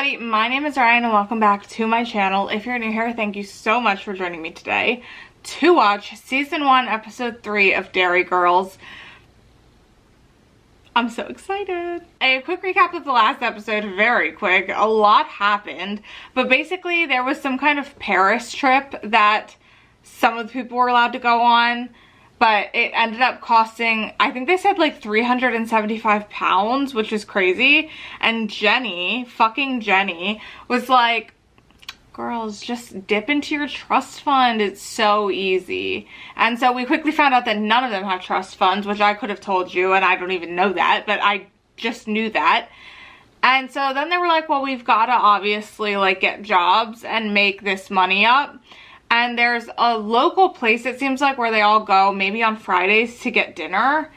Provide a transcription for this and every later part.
everybody, my name is Ryan and welcome back to my channel. If you're new here, thank you so much for joining me today to watch season 1 episode 3 of Derry Girls. I'm so excited. A quick recap of the last episode, very quick. A lot happened, but basically there was some kind of Paris trip that some of the people were allowed to go on, but it ended up costing, I think they said like £375, which is crazy. And Jenny, fucking Jenny, was like, girls, just dip into your trust fund. It's so easy. And so we quickly found out that none of them have trust funds, which I could have told you, and I don't even know that, but I just knew that. And so then they were like, well, we've got to obviously like get jobs and make this money up. And there's a local place, it seems like, where they all go, maybe on Fridays, to get dinner.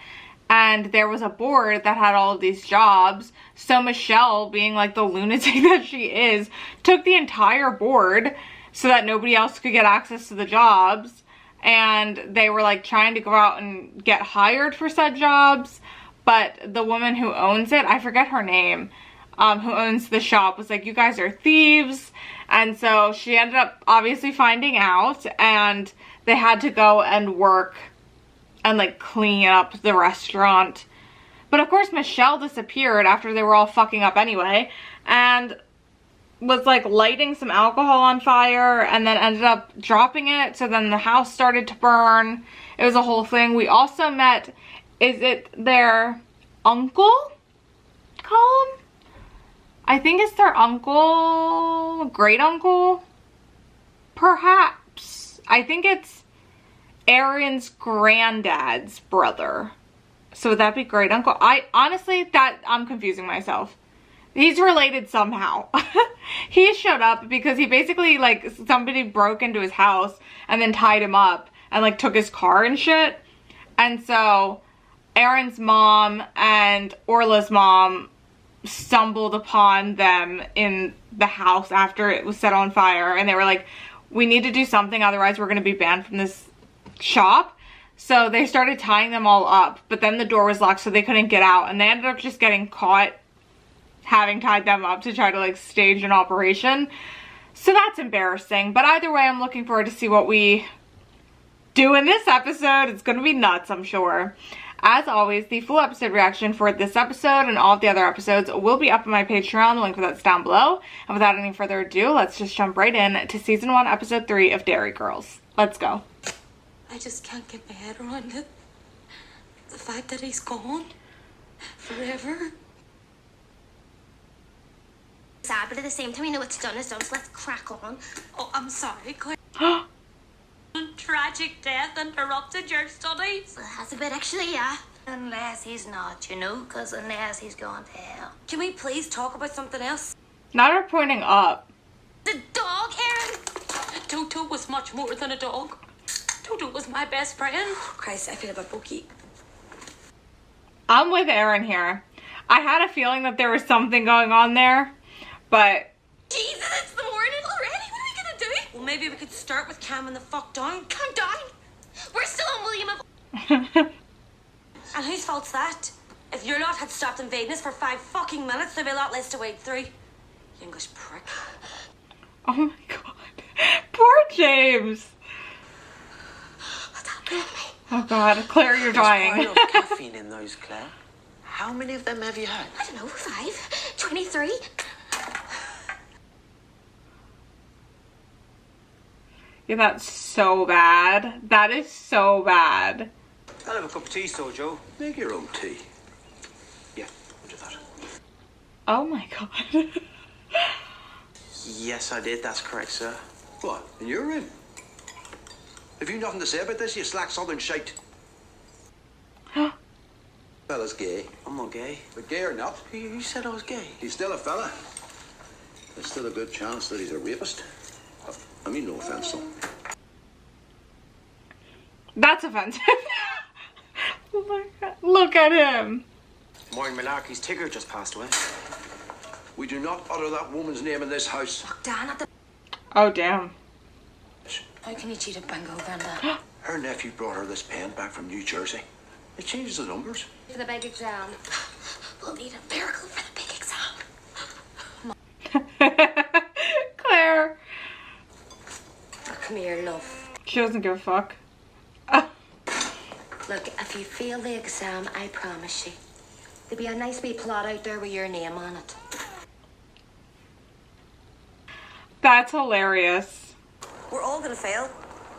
And there was a board that had all of these jobs. So Michelle, being like the lunatic that she is, took the entire board so that nobody else could get access to the jobs. And they were like trying to go out and get hired for said jobs. But the woman who owns it, I forget her name, who owns the shop, was like, you guys are thieves. And so she ended up obviously finding out, and they had to go and work and like clean up the restaurant. But of course Michelle disappeared after they were all fucking up anyway, and was like lighting some alcohol on fire and then ended up dropping it. So then the house started to burn. It was a whole thing. We also met, is it their uncle? Call him? I think it's their uncle, great uncle, perhaps. I think it's Erin's granddad's brother. So would that be great uncle? Honestly, I'm confusing myself. He's related somehow. He showed up because he basically, like, somebody broke into his house and then tied him up and like took his car and shit. And so Erin's mom and Orla's mom stumbled upon them in the house after it was set on fire, and they were like, we need to do something, otherwise we're going to be banned from this shop. So they started tying them all up, but then the door was locked so they couldn't get out, and they ended up just getting caught having tied them up to try to like stage an operation. So that's embarrassing, but either way, I'm looking forward to see what we do in this episode. It's going to be nuts, I'm sure. As always, the full episode reaction for this episode and all of the other episodes will be up on my Patreon. The link for that's down below. And without any further ado, let's just jump right in to season 1, episode 3 of Derry Girls. Let's go. I just can't get my head around it. The fact that he's gone forever. Sad, but at the same time, you know what's done is done, so let's crack on. Oh, I'm sorry, Claire. Tragic death interrupted your studies. Well, that's a bit actually, yeah. Unless he's not, you know, because unless he's gone to hell. Can we please talk about something else? Not her pointing up. The dog, Erin! Toto was much more than a dog. Toto was my best friend. Oh, Christ, I feel a bit pokey. I'm with Erin here. I had a feeling that there was something going on there, but... Jesus, it's the morning already. What are we gonna do? Well, maybe we could start with calming the fuck down. Calm down. We're still on William of... And whose fault's that? If your lot had stopped invading us for 5 fucking minutes, there'd be a lot less to wade through. You English prick. Oh my god. Poor James. What's happening to me? Oh god, Claire, you're dying. There's quite a lot of caffeine in those, Claire. How many of them have you had? I don't know, 5? 23? Yeah, that's so bad. That is so bad. I'll have a cup of tea, so Joe. Make your own tea. Yeah, I'll do that. Oh my god. Yes, I did. That's correct, sir. What? And you're in? Have you nothing to say about this, you slack southern shite? Fella's gay. I'm not gay. But gay or not, You said I was gay. he's still a fella. There's still a good chance that he's a rapist. I mean, no offense, though. That's offensive. Oh my god. Look at him. Maureen Malarkey's Tigger just passed away. We do not utter that woman's name in this house. Look, Dan, at the... Oh damn. How can you cheat at bingo, Brenda? Her nephew brought her this pen back from New Jersey. It changes the numbers. For the big exam. We'll need a miracle for the big exam. Claire. Oh, come here, love. She doesn't give a fuck. Look, if you fail the exam, I promise you, there'll be a nice wee plot out there with your name on it. That's hilarious. We're all gonna fail.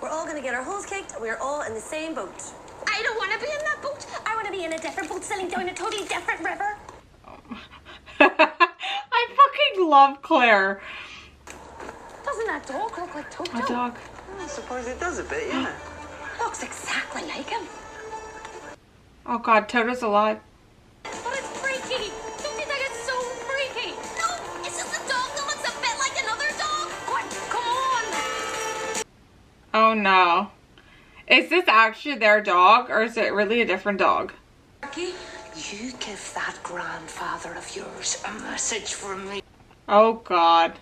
We're all gonna get our holes kicked, and we're all in the same boat. I don't want to be in that boat. I want to be in a different boat sailing down a totally different river. I fucking love Claire. Doesn't that dog look like Toto? A dog. I suppose it does a bit, yeah. Looks exactly like him. Oh god, Toto's alive. But it's freaky. Don't you think it's so freaky? No, it's just a dog that looks a bit like another dog. Come on. Oh no. Is this actually their dog or is it really a different dog? Malarkey? You give that grandfather of yours a message from me Oh god.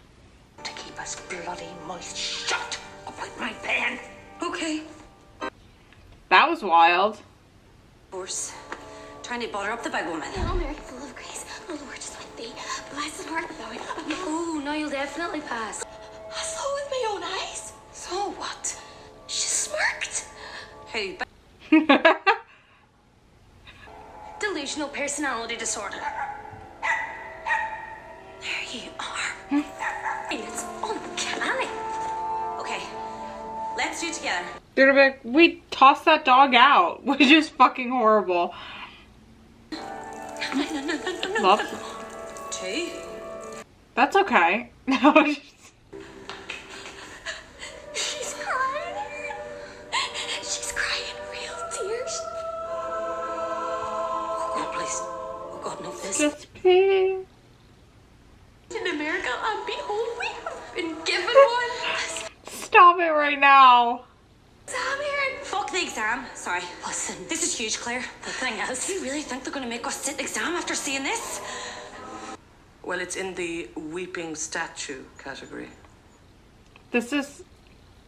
to keep his bloody mouth shut about my pen. Okay. That was wild. Of course. Trying to butter up the big woman. Hail Mary, full of grace. The Lord is with thee. Blessed art thou. Oh, now you'll definitely pass. I saw with my own eyes. So what? She smirked. Who? Delusional personality disorder. There you are. It's uncanny. Okay, let's do it together. Dude, like, we tossed that dog out, which is fucking horrible. Love. 2. That's okay. No, She's crying. She's crying real tears. Oh God, please. Oh God, no, this. just pee. In America, and behold, we have been given one. Stop it right now. Sam here. Fuck the exam. Sorry. Listen, this is huge, Claire. The thing is, you really think they're going to make us sit the exam after seeing this? Well, it's in the weeping statue category. This is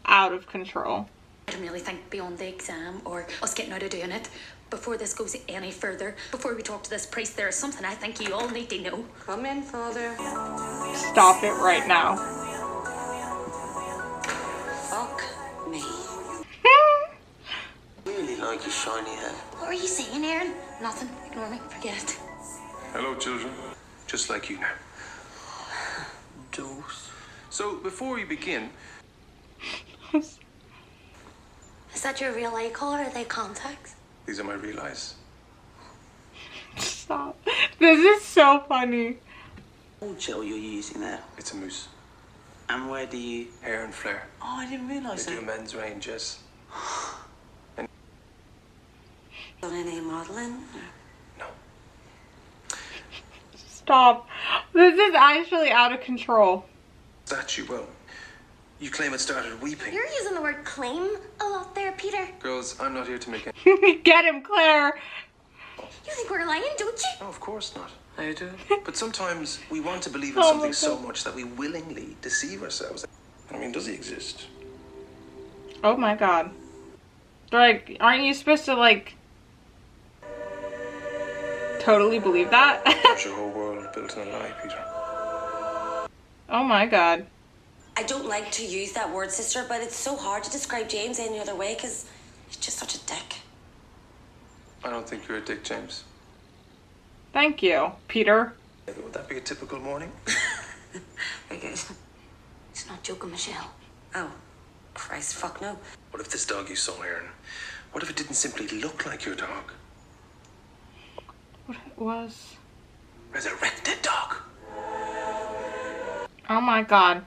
out of control. I don't really think beyond the exam or us getting out of doing it. Before this goes any further, before we talk to this priest, there is something I think you all need to know. Come in, Father. Stop it right now. Fuck me. Really like your shiny hair. What were you saying, Aaron? Nothing. Ignore me. Forget it. Hello, children. Just like you now. Dose. So, before we begin, Is that your real eye color or are they contacts? these are my real eyes. Stop. This is so funny. What gel you're using there? It's a mousse. And where do you... Hair and flair. Oh, I didn't realise They do a that. men's range, yes. Done any modelling? No. Stop. This is actually out of control. Statue, well, you claim it started weeping. You're using the word claim a lot there, Peter. Girls, I'm not here to make any... Get him, Claire. You think we're lying, don't you? No, of course not. I do. But sometimes we want to believe in Oh, something my so God. much that we willingly deceive ourselves. I mean, does he exist? Oh my god. Like, aren't you supposed to, like, totally believe that? There's your whole world built on a lie, Peter. Oh my god. I don't like to use that word, sister, but it's so hard to describe James any other way because he's just such a dick. I don't think you're a dick, James. Thank you, Peter. Would that be a typical morning? Very good. He's not joking, Michelle. Oh, Christ, fuck no. What if this dog you saw, Aaron? What if it didn't simply look like your dog? What it was? Resurrected dog. Oh my god.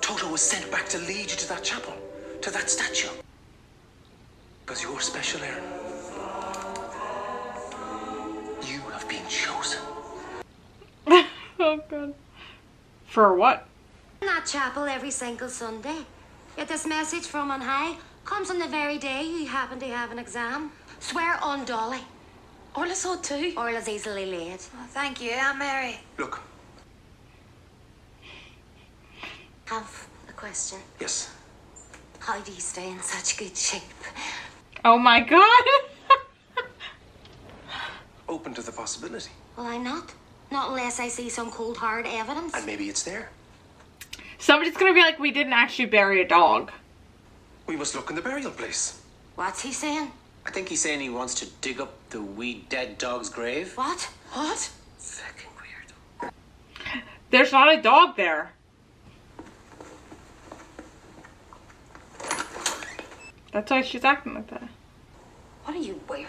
Toto was sent back to lead you to that chapel, to that statue. Because you're special, Aaron. You have been chosen. Oh god. For what? In that chapel every single Sunday. Yet this message from on high comes on the very day you happen to have an exam. Swear on Dolly. Orla saw too. Orla's easily laid. Oh, thank you, Aunt Mary. Look, Have a question. yes, How do you stay in such good shape? Oh my god. open to the possibility. Will I not? Not unless I see some cold hard evidence. And maybe it's there. Somebody's gonna be like, we didn't actually bury a dog. We must look in the burial place. What's he saying? I think he's saying he wants to dig up the wee dead dog's grave. What? What? Fucking weird. There's not a dog there. That's why she's acting like that. What are you wearing?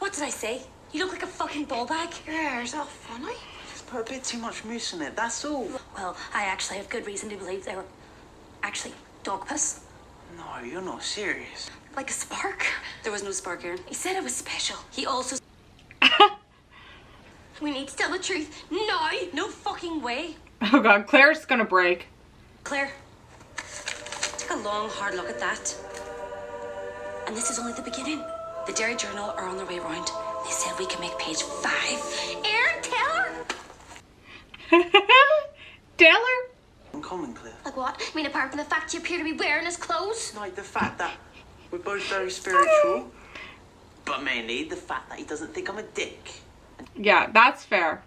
What did I say? You look like a fucking ball bag. Yeah, is that funny? Just put a bit too much mousse in it, that's all. Well, I actually have good reason to believe they were actually dog piss. No, you're not serious. Like a spark. There was no spark here. He said it was special. He also... We need to tell the truth. No! No fucking way. Oh god, Claire's gonna break. Claire, take a long, hard look at that. And this is only the beginning. The Derry Journal are on their way round. They said we can make page 5. Aaron, tell her! Taylor? I'm coming, Claire. Like what? I mean, apart from the fact you appear to be wearing his clothes? Like the fact that we're both very spiritual, but mainly the fact that he doesn't think I'm a dick. Yeah, that's fair.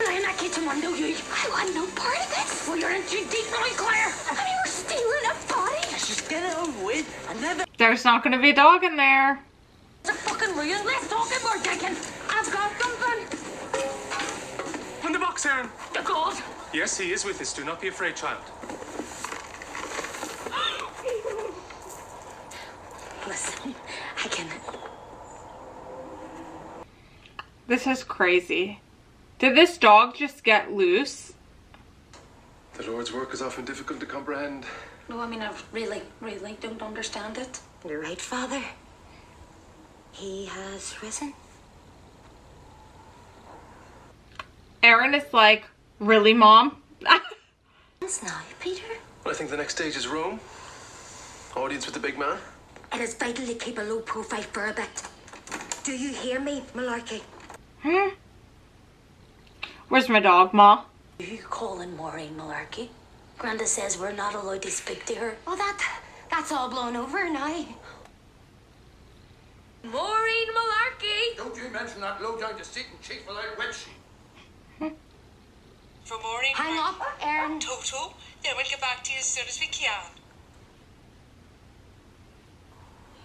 In that kitchen window, you. I want no part of this. Well, you're in too deep, really, Claire. I mean, we're stealing a body. Let's just get it over with. And never. There's not gonna be a dog in there. It's a fucking ruin. Let's talk and more digging. I've got something. In the box, Aaron. The God. Yes, he is with us. Do not be afraid, child. Listen, I can. This is crazy. Did this dog just get loose? The Lord's work is often difficult to comprehend. No, I mean, I really, really don't understand it. You're right, Father. He has risen. Aaron is like, really, Mom? It's now, Peter. Well, I think the next stage is Rome. Audience with the big man. It is vital to keep a low profile for a bit. Do you hear me, Malarkey? Where's my dog, Ma? Are you calling Maureen Malarkey? Granda says we're not allowed to speak to her. Oh, that's all blown over now. Maureen Malarkey! Don't you mention that low down deceiting cheek without witch. For Maureen. Hang up, Aaron. Toto, then we'll get back to you as soon as we can.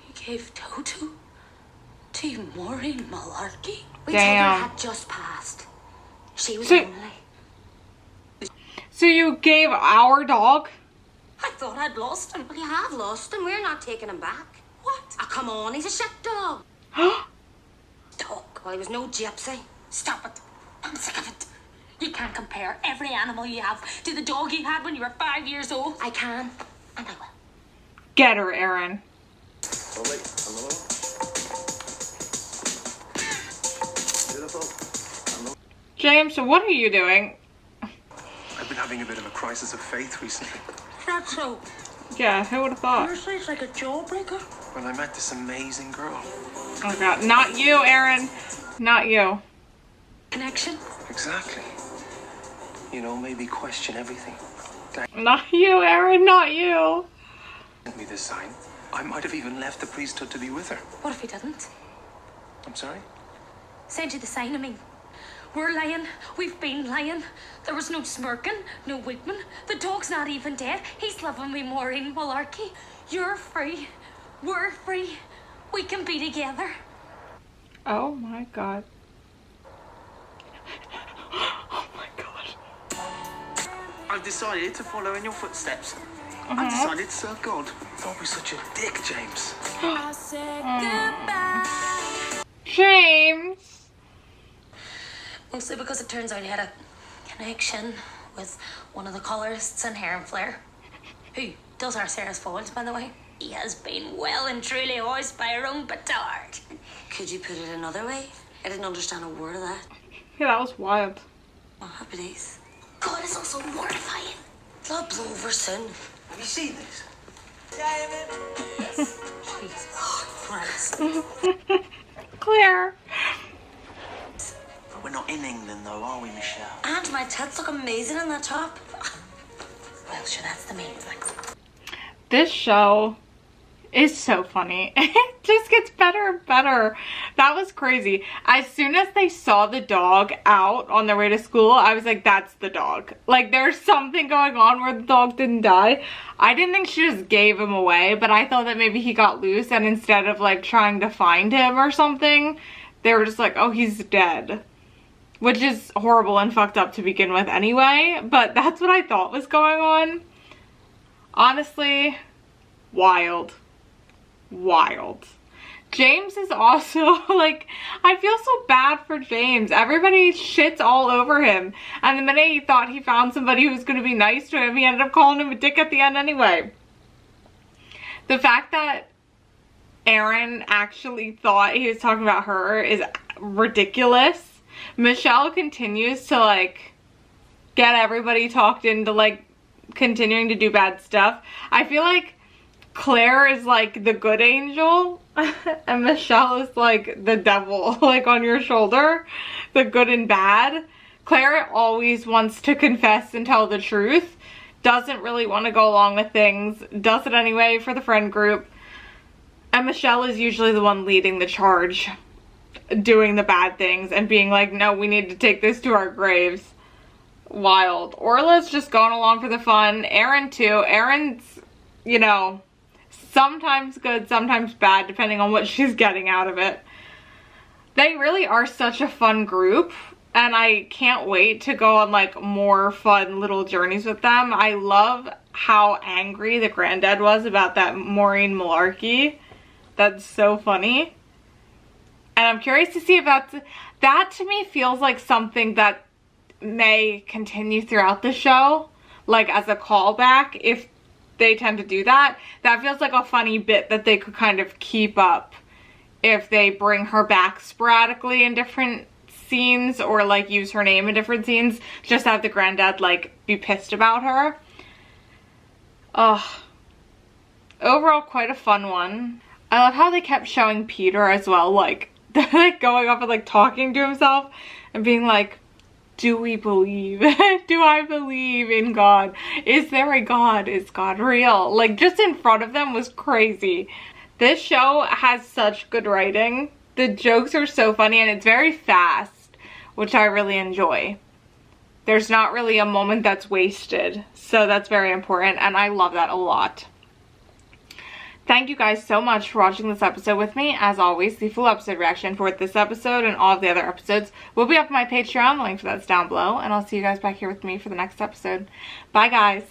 You gave Toto to Maureen Malarkey? We Damn. told her had just passed. She was So- lonely. So you gave our dog? I thought I'd lost him. Well, you have lost him. We're not taking him back. What? Ah, come on. He's a shit dog. Dog. Well, he was no gypsy. Stop it. I'm sick of it. You can't compare every animal you have to the dog you had when you were 5 years old. I can, and I will. Get her, Aaron. Oh, wait. Hello? Beautiful. James, what are you doing? I've been having a bit of a crisis of faith recently. That's so. Yeah, who would have thought? Seriously, it's like a jawbreaker. When I met this amazing girl. Oh god, not you, Aaron. Not you. Connection? Exactly. You know, maybe question everything. Not you, Aaron, not you. Sent me this sign. I might have even left the priesthood to be with her. What if he didn't? I'm sorry? Send you the sign, I mean. We're lying. We've been lying. There was no smirking, no weeping. The dog's not even dead. He's living with Maureen Malarkey. You're free. We're free. We can be together. Oh my god. Oh my god. I've decided to follow in your footsteps. I've decided to serve God. Don't be such a dick, James. I said goodbye. James! Mostly because it turns out he had a connection with one of the colorists in Hair and Flare, who does our Sarah's folds, by the way. He has been well and truly hoised by her own petard. Could you put it another way? I didn't understand a word of that. Yeah, that was wild. Oh, happy days. God is also mortifying. It'll blow over soon. Have you seen this? Claire. We're not in England though, are we, Michelle? And my tits look amazing in that top. Well, sure, that's the main thing. This show is so funny. It just gets better and better. That was crazy. As soon as they saw the dog out on their way to school, I was like, that's the dog. Like, there's something going on where the dog didn't die. I didn't think she just gave him away, but I thought that maybe he got loose, and instead of like trying to find him or something, they were just like, oh, he's dead. Which is horrible and fucked up to begin with anyway, but that's what I thought was going on. Honestly, wild. Wild. James is also like, I feel so bad for James. Everybody shits all over him, and the minute he thought he found somebody who was going to be nice to him, he ended up calling him a dick at the end anyway. The fact that Aaron actually thought he was talking about her is ridiculous. Michelle continues to like get everybody talked into like continuing to do bad stuff. I feel like Claire is like the good angel and Michelle is like the devil, like on your shoulder, the good and bad. Claire always wants to confess and tell the truth, doesn't really want to go along with things, does it anyway for the friend group. And Michelle is usually the one leading the charge, doing the bad things and being like, no, we need to take this to our graves. Wild. Orla's just going along for the fun. Aaron too. Aaron's, you know, sometimes good, sometimes bad, depending on what she's getting out of it. They really are such a fun group, and I can't wait to go on like more fun little journeys with them. I love how angry the granddad was about that Maureen malarkey. That's so funny. And I'm curious to see if that to me feels like something that may continue throughout the show, like as a callback. If they tend to do that, that feels like a funny bit that they could kind of keep up if they bring her back sporadically in different scenes, or like use her name in different scenes, just have the granddad like be pissed about her. Overall quite a fun one. I love how they kept showing Peter as well, like like going up and like talking to himself and being like, do we believe? Do I believe in God? Is there a God? Is God real? Like, just in front of them was crazy. This show has such good writing. The jokes are so funny and it's very fast, which I really enjoy. There's not really a moment that's wasted, so that's very important, and I love that a lot. Thank you guys so much for watching this episode with me. As always, the full episode reaction for this episode and all of the other episodes will be up on my Patreon. The link for that's down below. And I'll see you guys back here with me for the next episode. Bye, guys.